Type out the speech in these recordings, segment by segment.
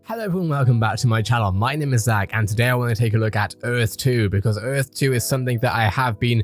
Hello everyone, welcome back to my channel. My name is Zach and today I want to take a look at Earth2 because Earth2 is something that I have been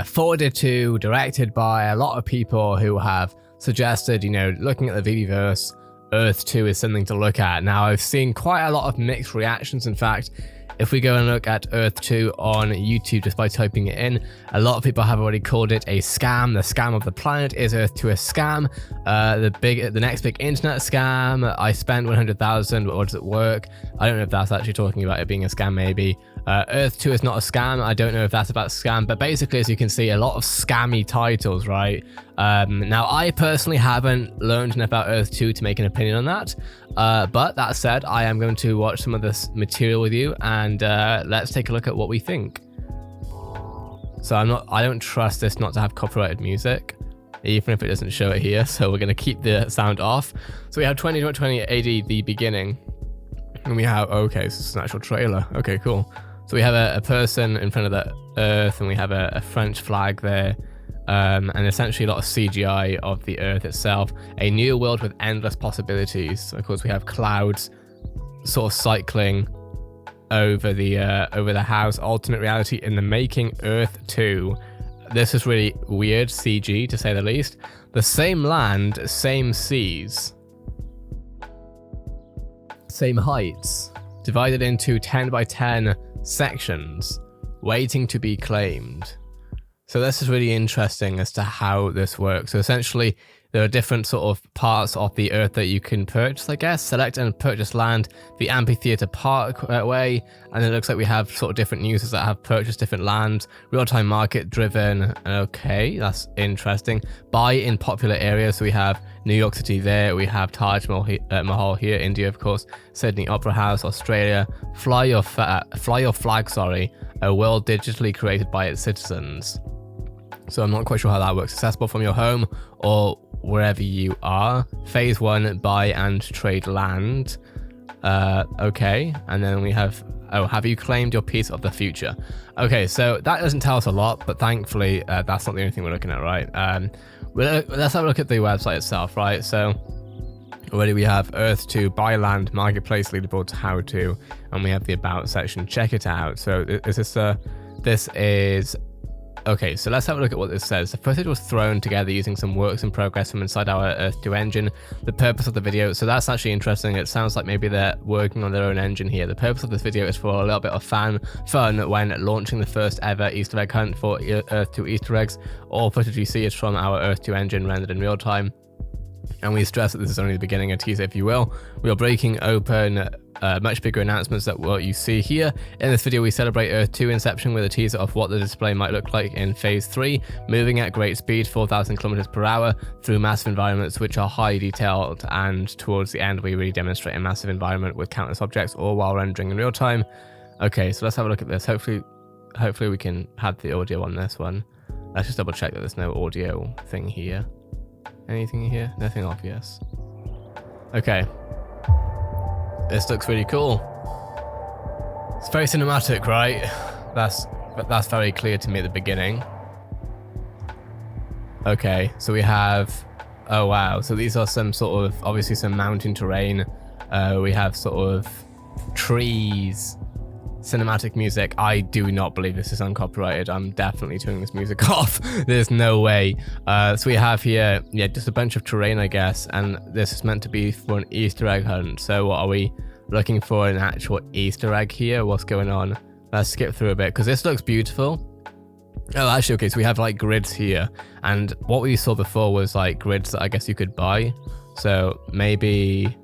forwarded to, directed by a lot of people who have suggested, looking at the Veveverse, Earth2 is something to look at. Now I've seen quite a lot of mixed reactions. In fact, if we go and look at Earth2 on YouTube just by typing it in, a lot of people have already called it a scam. The scam of the planet. Is Earth2 a scam? The next big internet scam. I spent 100,000, but does it work? I don't know if that's actually talking about it being a scam, maybe. Earth2 is not a scam. I don't know if that's about scam, but basically, as you can see, a lot of scammy titles, right? Now, I personally haven't learned enough about Earth2 to make an opinion on that. But that said, I am going to watch some of this material with you and let's take a look at what we think. So I don't trust this not to have copyrighted music, even if it doesn't show it here. So we're going to keep the sound off. So we have 2020 AD, the beginning, and we have, okay, so it's an actual trailer. Okay, cool. So we have a person in front of the Earth, and we have a French flag there. And essentially a lot of CGI of the Earth itself. A new world with endless possibilities. So of course we have clouds sort of cycling over the house. Alternate reality in the making. Earth2. This is really weird CG to say the least. The same land, same seas, same heights, divided into 10 by 10 sections, waiting to be claimed. So this is really interesting as to how this works. So essentially, there are different sort of parts of the Earth that you can purchase, I guess. Select and purchase land, the amphitheater parkway, and it looks like we have sort of different users that have purchased different lands. Real-time market driven. Okay, that's interesting. Buy in popular areas. So we have New York City there. We have Taj Mahal here, India, of course. Sydney Opera House, Australia. Fly your flag, sorry. A world digitally created by its citizens. So I'm not quite sure how that works. Accessible from your home or wherever you are. Phase 1, buy and trade land. Okay, and then we have, have you claimed your piece of the future? Okay, so that doesn't tell us a lot, but thankfully that's not the only thing we're looking at, right? Let's have a look at the website itself, right? So already we have Earth2, buy land, marketplace, leaderboards, how to, and we have the about section. Check it out. So this is okay, so let's have a look at what this says. The footage was thrown together using some works in progress from inside our Earth2 engine. The purpose of the video, so that's actually interesting. It sounds like maybe they're working on their own engine here. The purpose of this video is for a little bit of fun when launching the first ever Easter egg hunt for Earth2 Easter eggs. All footage you see is from our Earth2 engine rendered in real time. And we stress that this is only the beginning, a teaser if you will. We are breaking open much bigger announcements than what you see here. In this video, we celebrate Earth2 inception with a teaser of what the display might look like in Phase 3, moving at great speed, 4,000 kilometers per hour, through massive environments which are highly detailed, and towards the end, we really demonstrate a massive environment with countless objects, all while rendering in real time. Okay, so let's have a look at this. Hopefully we can have the audio on this one. Let's just double check that there's no audio thing here. Anything here? Nothing obvious. Okay. This looks really cool. It's very cinematic, right? That's very clear to me at the beginning. Okay, so we have, oh wow, so these are some sort of, obviously some mountain terrain. We have sort of trees, cinematic music. I do not believe this is uncopyrighted. I'm definitely turning this music off. There's no way. So we have here, yeah, just a bunch of terrain, I guess, and this is meant to be for an Easter egg hunt. So what are we looking for, an actual Easter egg here? What's going on? Let's skip through a bit because this looks beautiful. Oh, actually, okay, so we have like grids here, and what we saw before was like grids that I guess you could buy. So maybe,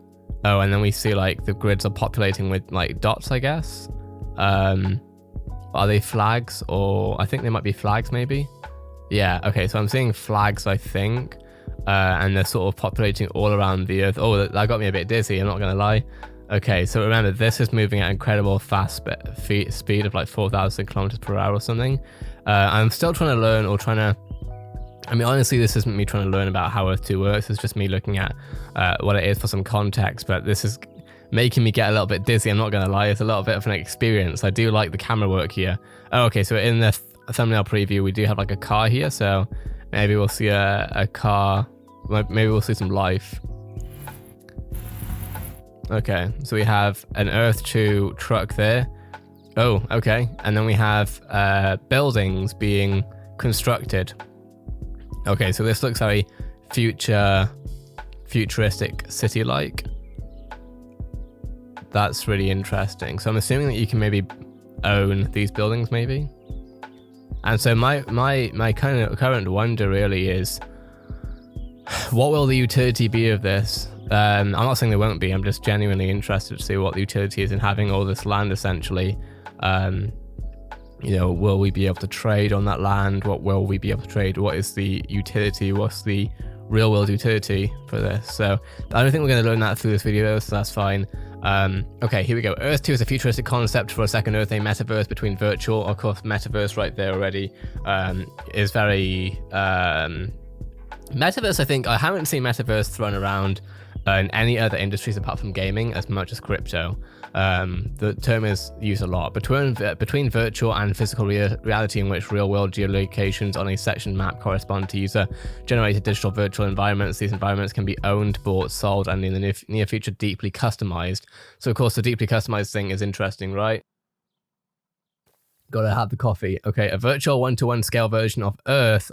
oh, and then we see like the grids are populating with like dots, I guess. Are they flags? Or I think they might be flags, maybe. Yeah, okay, so I'm seeing flags, I think, and they're sort of populating all around the Earth. Oh, that got me a bit dizzy, I'm not gonna lie. Okay, so remember, this is moving at incredible fast speed of like 4,000 kilometers per hour or something. I'm still trying to learn, or I mean, honestly, this isn't me trying to learn about how Earth2 works. It's just me looking at what it is for some context, but this is making me get a little bit dizzy, I'm not gonna lie. It's a little bit of an experience. I do like the camera work here. Oh, okay, so in the thumbnail preview, we do have like a car here, so maybe we'll see a car, maybe we'll see some life. Okay, so we have an Earth2 truck there. Oh, okay. And then we have buildings being constructed. Okay, so this looks very futuristic city-like. That's really interesting. So I'm assuming that you can maybe own these buildings, maybe. And so my kind of current wonder really is, what will the utility be of this? I'm not saying there won't be. I'm just genuinely interested to see what the utility is in having all this land, essentially. You know, will we be able to trade on that land? What will we be able to trade? What is the utility? What's the real world utility for this? So I don't think we're going to learn that through this video, so that's fine. Okay, here we go. Earth2 is a futuristic concept for a second Earth, a metaverse between virtual, of course, metaverse right there already, is very, metaverse, I think, I haven't seen metaverse thrown around in any other industries apart from gaming as much as crypto. The term is used a lot between virtual and physical reality, in which real-world geolocations on a section map correspond to user-generated digital virtual environments. These environments can be owned, bought, sold, and in the near future deeply customized. So, of course, the deeply customized thing is interesting, right? Gotta have the coffee. Okay, a virtual one-to-one scale version of Earth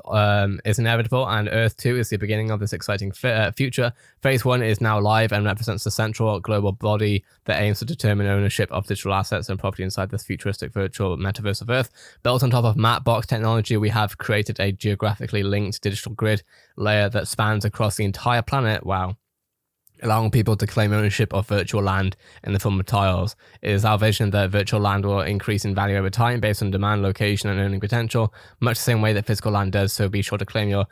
is inevitable, and Earth2 is the beginning of this exciting future. Phase 1 is now live and represents the central global body that aims to determine ownership of digital assets and property inside this futuristic virtual metaverse of Earth. Built on top of Mapbox technology, we have created a geographically linked digital grid layer that spans across the entire planet. Wow. Allowing people to claim ownership of virtual land in the form of tiles. It is our vision that virtual land will increase in value over time based on demand, location, and earning potential, much the same way that physical land does. So be sure to claim your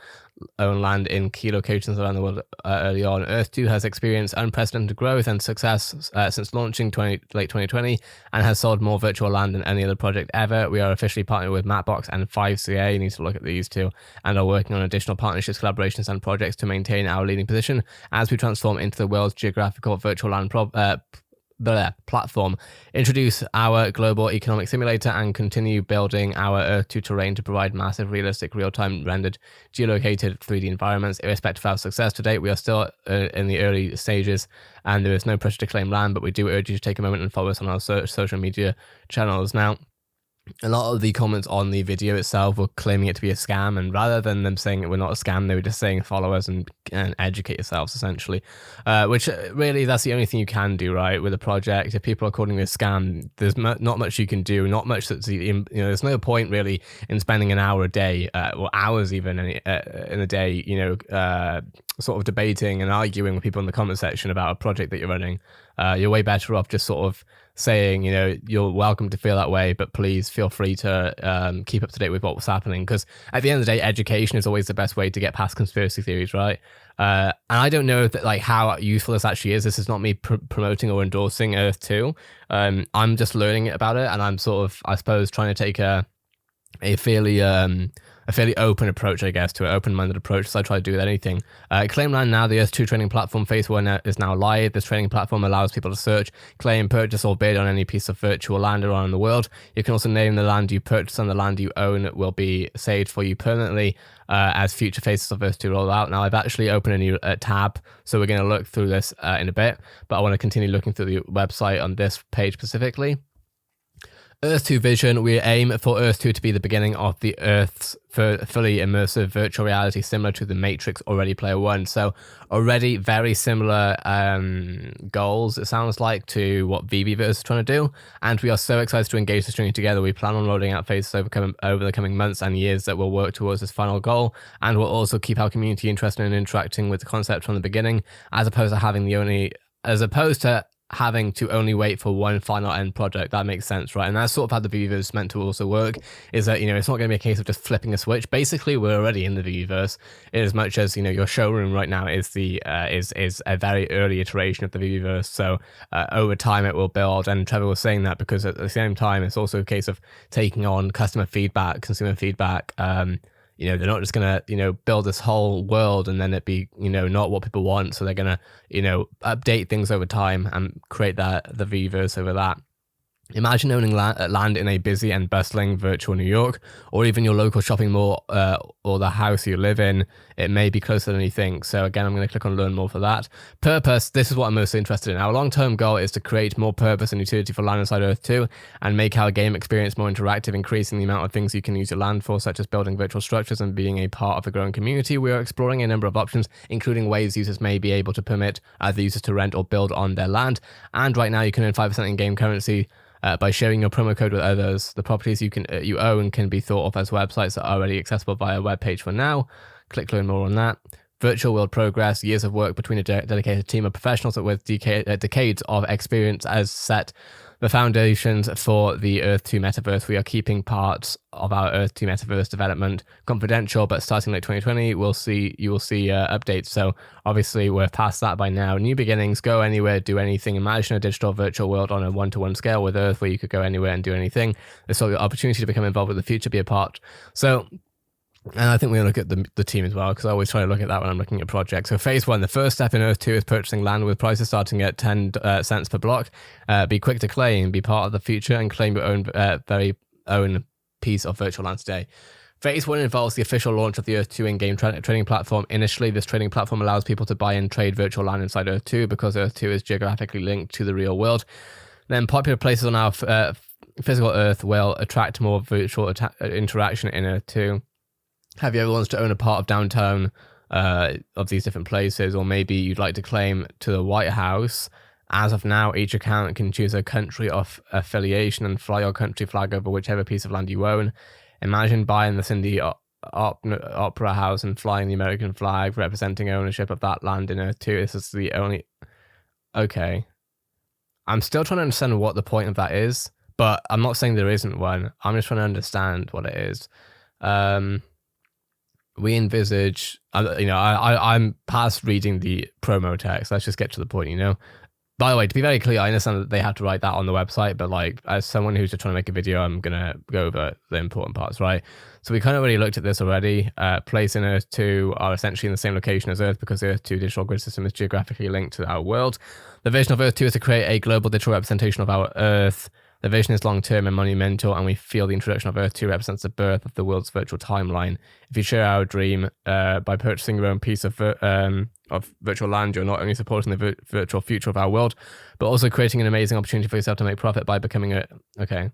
own land in key locations around the world early on. Earth2 has experienced unprecedented growth and success since launching late 2020 and has sold more virtual land than any other project ever. We are officially partnered with Mapbox and 5CA. You need to look at these two, and are working on additional partnerships, collaborations, and projects to maintain our leading position as we transform into the world's geographical virtual land platform, introduce our global economic simulator, and continue building our Earth2 terrain to provide massive, realistic, real-time rendered, geolocated 3D environments. Irrespective of our success to date, we are still in the early stages, and there is no pressure to claim land, but we do urge you to take a moment and follow us on our social media channels. Now, a lot of the comments on the video itself were claiming it to be a scam, and rather than them saying it we're not a scam, they were just saying follow us and educate yourselves, essentially. Which really, that's the only thing you can do, right, with a project. If people are calling it a scam, there's not much you can do, not much that's, there's no point really in spending an hour a day, or hours even in a day, sort of debating and arguing with people in the comment section about a project that you're running. You're way better off just sort of saying, you're welcome to feel that way, but please feel free to keep up to date with what's happening, because at the end of the day, education is always the best way to get past conspiracy theories, right? And I don't know that, like, how useful this actually is. This is not me promoting or endorsing Earth2. I'm just learning about it, and I'm sort of, I suppose, trying to take a fairly open approach, I guess, to an open-minded approach, so I try to do with anything. Claim land now. The Earth2 trading platform phase 1 is now live. This trading platform allows people to search, claim, purchase, or bid on any piece of virtual land around the world. You can also name the land you purchase, and the land you own will be saved for you permanently as future phases of Earth2 roll out. Now, I've actually opened a new tab, so we're going to look through this in a bit, but I want to continue looking through the website on this page specifically. Earth2 vision. We aim for Earth2 to be the beginning of the Earth's fully immersive virtual reality, similar to the Matrix or Ready Player One. So already very similar goals, it sounds like, to what Veveverse is trying to do. And we are so excited to engage this journey together. We plan on rolling out phases over the coming months and years that will work towards this final goal. And we'll also keep our community interested in interacting with the concept from the beginning, as opposed to having to only wait for one final end product. That makes sense, right? And that's sort of how the Veveverse is meant to also work, is that, it's not going to be a case of just flipping a switch. Basically, we're already in the Veveverse, in as much as, your showroom right now is is a very early iteration of the Veveverse. So over time it will build, and Trevor was saying that because at the same time, it's also a case of taking on customer feedback, consumer feedback. They're not just going to, build this whole world and then it be, not what people want. So they're going to, update things over time and create the Veveverse over that. Imagine owning land in a busy and bustling virtual New York, or even your local shopping mall, or the house you live in. It may be closer than you think. So again, I'm going to click on learn more for that. Purpose, this is what I'm most interested in. Our long-term goal is to create more purpose and utility for land inside Earth 2 and make our game experience more interactive, increasing the amount of things you can use your land for, such as building virtual structures and being a part of a growing community. We are exploring a number of options, including ways users may be able to permit other users to rent or build on their land. And right now you can earn 5% in-game currency by sharing your promo code with others. The properties you own can be thought of as websites that are already accessible via a web page for now. Click learn more on that. Virtual world progress, years of work between a dedicated team of professionals with decades of experience as set the foundations for the Earth2 Metaverse. We are keeping parts of our Earth2 Metaverse development confidential, but starting late 2020, you will see updates. So obviously we're past that by now. New beginnings, go anywhere, do anything. Imagine a digital virtual world on a one-to-one scale with Earth where you could go anywhere and do anything. There's sort of the opportunity to become involved with the future, be a part. So, and I think we're going to look at the team as well, because I always try to look at that when I'm looking at projects. So phase 1, the first step in Earth 2 is purchasing land with prices starting at 10 cents per block. Be quick to claim, be part of the future, and claim your own very own piece of virtual land today. Phase 1 involves the official launch of the Earth 2 in-game trading platform. Initially, this trading platform allows people to buy and trade virtual land inside Earth 2 because Earth 2 is geographically linked to the real world. Then popular places on our physical Earth will attract more virtual interaction in Earth 2. Have you ever wanted to own a part of downtown of these different places, or maybe you'd like to claim to the White House? As of now, each account can choose a country of affiliation and fly your country flag over whichever piece of land you own. Imagine buying the Cindy Opera House and flying the American flag, representing ownership of that land in Earth 2. This is the only... Okay. I'm still trying to understand what the point of that is, but I'm not saying there isn't one. I'm just trying to understand what it is. We envisage, I'm past reading the promo text. Let's just get to the point, By the way, to be very clear, I understand that they have to write that on the website, but like, as someone who's just trying to make a video, I'm going to go over the important parts, right? So we kind of already looked at this already. Place and Earth 2 are essentially in the same location as Earth because the Earth 2 digital grid system is geographically linked to our world. The vision of Earth 2 is to create a global digital representation of our Earth. The vision is long-term and monumental, and we feel the introduction of Earth 2 represents the birth of the world's virtual timeline. If you share our dream by purchasing your own piece of virtual land, you're not only supporting the virtual future of our world, but also creating an amazing opportunity for yourself to make profit by becoming a... Okay.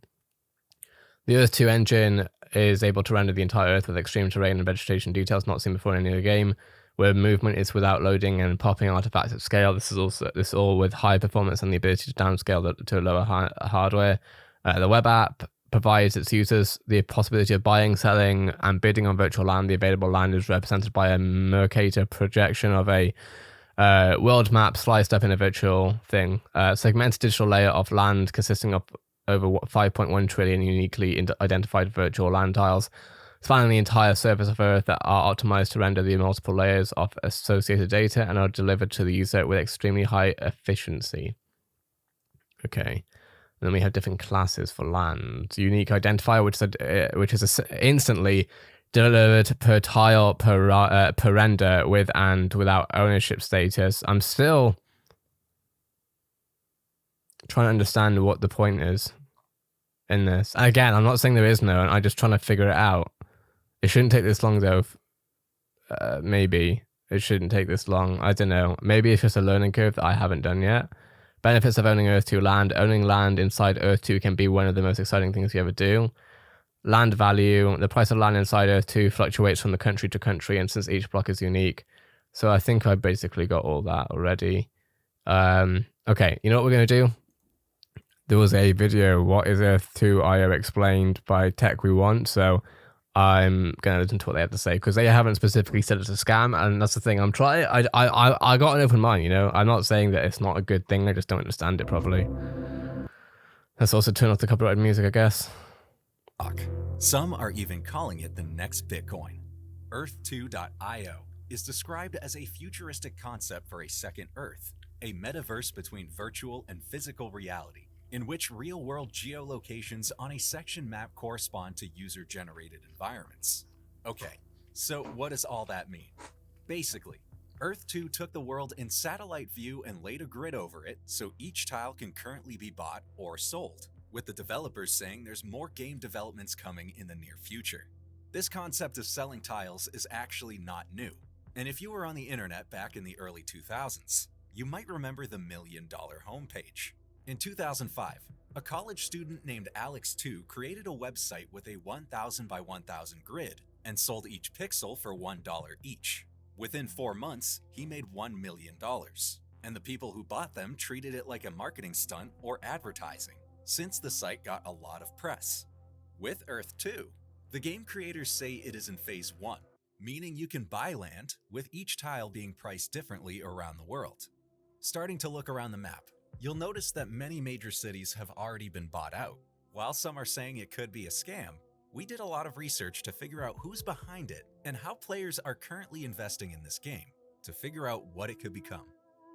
The Earth 2 engine is able to render the entire Earth with extreme terrain and vegetation details not seen before in any other game, where movement is without loading and popping artifacts at scale. This is all with high performance and the ability to downscale to lower hardware. The web app provides its users the possibility of buying, selling, and bidding on virtual land. The available land is represented by a Mercator projection of a world map sliced up in a virtual thing. Segmented digital layer of land consisting of over 5.1 trillion uniquely identified virtual land tiles, spanning the entire surface of Earth that are optimized to render the multiple layers of associated data and are delivered to the user with extremely high efficiency. Okay. And then we have different classes for land. Unique identifier, which is instantly delivered per tile per render with and without ownership status. I'm still trying to understand what the point is in this. And again, I'm not saying there is no, I'm just trying to figure it out. It shouldn't take this long though. Maybe it shouldn't take this long. I don't know. Maybe it's just a learning curve that I haven't done yet. Benefits of owning Earth 2 land. Owning land inside Earth 2 can be one of the most exciting things you ever do. Land value. The price of land inside Earth 2 fluctuates from the country to country, and since each block is unique. So I think I basically got all that already. Okay, you know what we're going to do? There was a video, What is Earth 2 IO Explained by Tech We Want, so I'm going to listen to what they have to say, because they haven't specifically said it's a scam, and that's the thing. I'm trying. I got an open mind, I'm not saying that it's not a good thing, I just don't understand it properly. Let's also turn off the copyrighted music, I guess. Some are even calling it the next Bitcoin. Earth2.io is described as a futuristic concept for a second Earth, a metaverse between virtual and physical reality, in which real-world geolocations on a section map correspond to user-generated environments. Okay, so what does all that mean? Basically, Earth2 took the world in satellite view and laid a grid over it so each tile can currently be bought or sold. with the developers saying there's more game developments coming in the near future. This concept of selling tiles is actually not new, and if you were on the internet back in the early 2000s, you might remember the $1 million homepage. In 2005, a college student named Alex2 created a website with a 1000 by 1000 grid and sold each pixel for $1 each. Within 4 months, he made $1 million, and the people who bought them treated it like a marketing stunt or advertising, since the site got a lot of press. With Earth2, the game creators say it is in phase 1, meaning you can buy land, with each tile being priced differently around the world. Starting to look around the map, you'll notice that many major cities have already been bought out. While some are saying it could be a scam, we did a lot of research to figure out who's behind it and how players are currently investing in this game to figure out what it could become.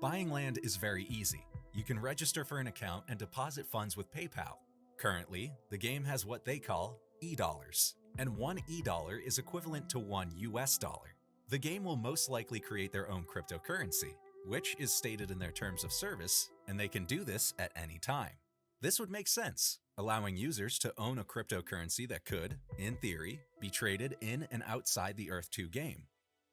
Buying land is very easy. You can register for an account and deposit funds with PayPal. Currently, the game has what they call e-dollars, and one e-dollar is equivalent to $1 US. The game will most likely create their own cryptocurrency, which is stated in their terms of service, and they can do this at any time. This would make sense, allowing users to own a cryptocurrency that could, in theory, be traded in and outside the Earth2 game.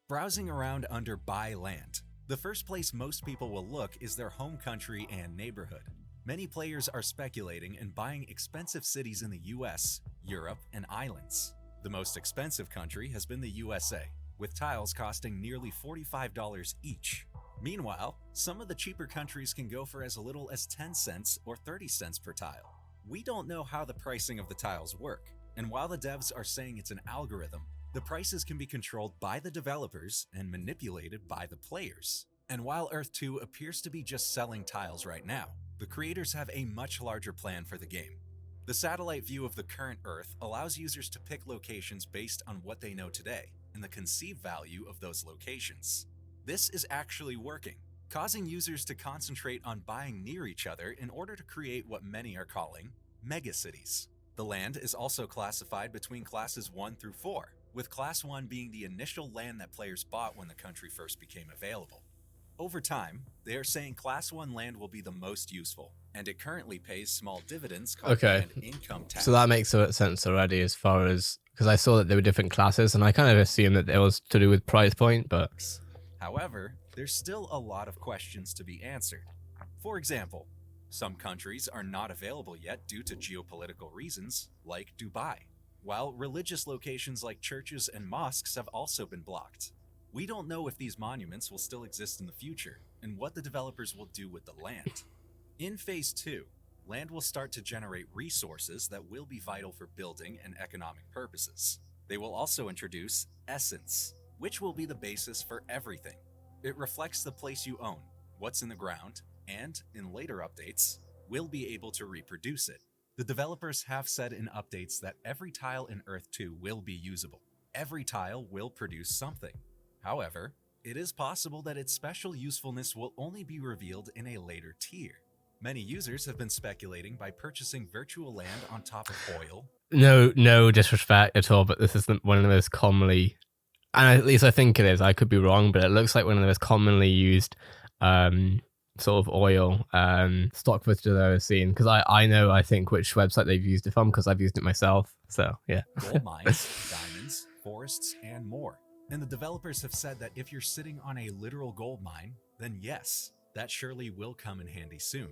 Browsing around under Buy Land, the first place most people will look is their home country and neighborhood. Many players are speculating in buying expensive cities in the US, Europe, and islands. The most expensive country has been the USA, with tiles costing nearly $45 each. Meanwhile, some of the cheaper countries can go for as little as 10 cents or 30 cents per tile. We don't know how the pricing of the tiles work, and while the devs are saying it's an algorithm, the prices can be controlled by the developers and manipulated by the players. And while Earth2 appears to be just selling tiles right now, the creators have a much larger plan for the game. The satellite view of the current Earth allows users to pick locations based on what they know today and the conceived value of those locations. This is actually working, causing users to concentrate on buying near each other in order to create what many are calling megacities. The land is also classified between classes 1 through 4, with class 1 being the initial land that players bought when the country first became available. Over time, they are saying class 1 land will be the most useful, and it currently pays small dividends called land income tax. So that makes sense already, as far as, because I saw that there were different classes and I kind of assumed that it was to do with price point, but... However, there's still a lot of questions to be answered. For example, some countries are not available yet due to geopolitical reasons, like Dubai, while religious locations like churches and mosques have also been blocked. We don't know if these monuments will still exist in the future, and what the developers will do with the land. In Phase 2, land will start to generate resources that will be vital for building and economic purposes. They will also introduce Essence, which will be the basis for everything. It reflects the place you own, what's in the ground, and, in later updates, will be able to reproduce it. The developers have said in updates that every tile in Earth2 will be usable. Every tile will produce something. However, it is possible that its special usefulness will only be revealed in a later tier. Many users have been speculating by purchasing virtual land on top of oil. No disrespect at all, but this is one of the most commonly, and at least I think it is, I could be wrong, but it looks like one of the most commonly used sort of oil stock footage that I've seen, because I think which website they've used it from, because I've used it myself. So yeah. Gold mines, diamonds, forests, and more. And the developers have said that if you're sitting on a literal gold mine, then yes, that surely will come in handy soon.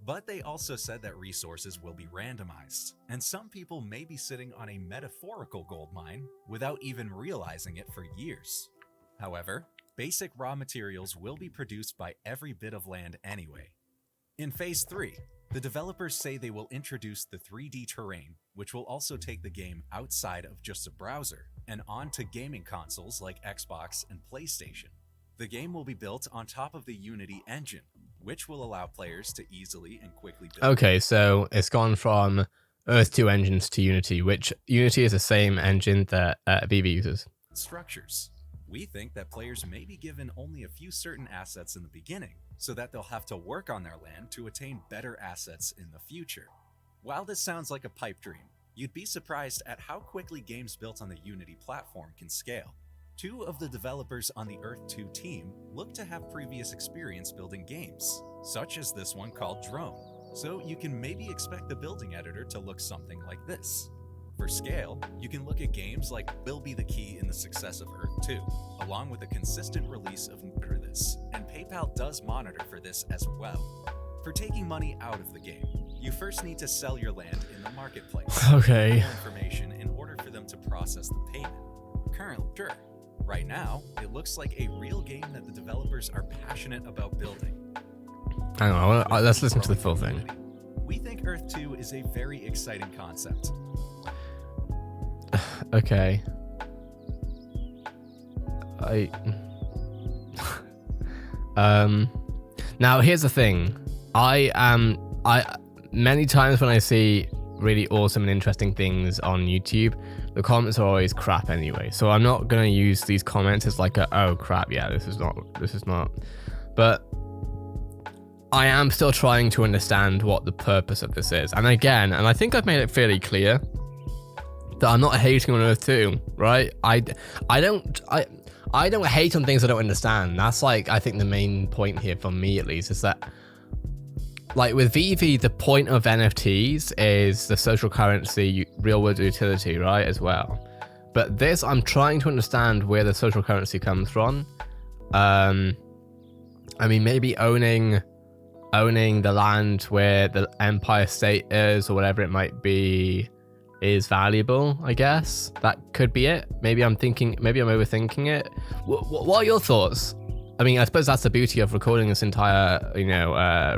But they also said that resources will be randomized, and some people may be sitting on a metaphorical gold mine without even realizing it for years. However, basic raw materials will be produced by every bit of land anyway. In Phase 3, the developers say they will introduce the 3D terrain, which will also take the game outside of just a browser and onto gaming consoles like Xbox and PlayStation. The game will be built on top of the Unity engine, which will allow players to easily and quickly build. Okay, so it's gone from Earth2 engines to Unity, which Unity is the same engine that VeVe uses. Structures. We think that players may be given only a few certain assets in the beginning, so that they'll have to work on their land to attain better assets in the future. While this sounds like a pipe dream, you'd be surprised at how quickly games built on the Unity platform can scale. 2 of the developers on the Earth2 team look to have previous experience building games, such as this one called Drone. So you can maybe expect the building editor to look something like this. For scale, you can look at games like will be the key in the success of Earth 2, along with a consistent release of this, and PayPal does monitor for this as well. For taking money out of the game, you first need to sell your land in the marketplace. Okay. Information in order for them to process the payment. Currently, sure. Right now, it looks like a real game that the developers are passionate about building. Hang on, let's listen to the full thing. We think Earth 2 is a very exciting concept. Okay. Now here's the thing. Many times when I see really awesome and interesting things on YouTube, the comments are always crap anyway. So I'm not gonna use these comments as like oh crap, yeah, this is not. But I am still trying to understand what the purpose of this is. And again, and I think I've made it fairly clear that I'm not hating on Earth 2, right? I don't hate on things I don't understand. That's like, I think the main point here for me at least is that like with VeVe, the point of NFTs is the social currency, real world utility, right, as well. But this, I'm trying to understand where the social currency comes from. I mean, maybe owning the land where the Empire State is or whatever it might be is valuable, I guess. That could be it. Maybe I'm overthinking it. What are your thoughts? I mean, I suppose that's the beauty of recording this entire,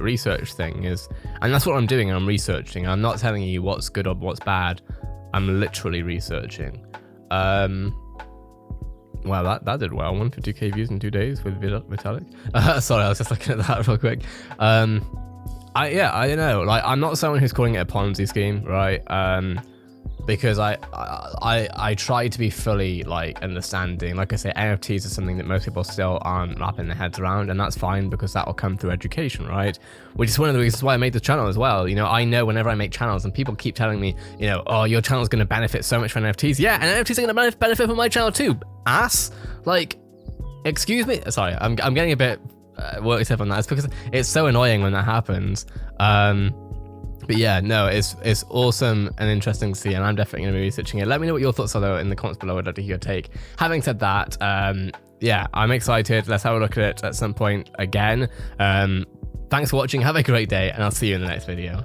research thing is, and that's what I'm doing. I'm researching. I'm not telling you what's good or what's bad. I'm literally researching. Well, that did well. 150k views in 2 days with Vitalik. Sorry, I was just looking at that real quick. I don't know. Like, I'm not someone who's calling it a Ponzi scheme, right? Because I try to be fully like understanding. Like I say, NFTs are something that most people still aren't wrapping their heads around, and that's fine because that will come through education, right? Which is one of the reasons why I made the channel as well. I know whenever I make channels and people keep telling me, oh, your channel's going to benefit so much from NFTs. Yeah, and NFTs are going to benefit from my channel too. Ass, like, excuse me. Sorry, I'm getting a bit worked up on that. It's because it's so annoying when that happens. But yeah, no, it's awesome and interesting to see, and I'm definitely going to be researching it. Let me know what your thoughts are though in the comments below. I'd love to hear your take. Having said that, yeah, I'm excited. Let's have a look at it at some point again. Thanks for watching. Have a great day, and I'll see you in the next video.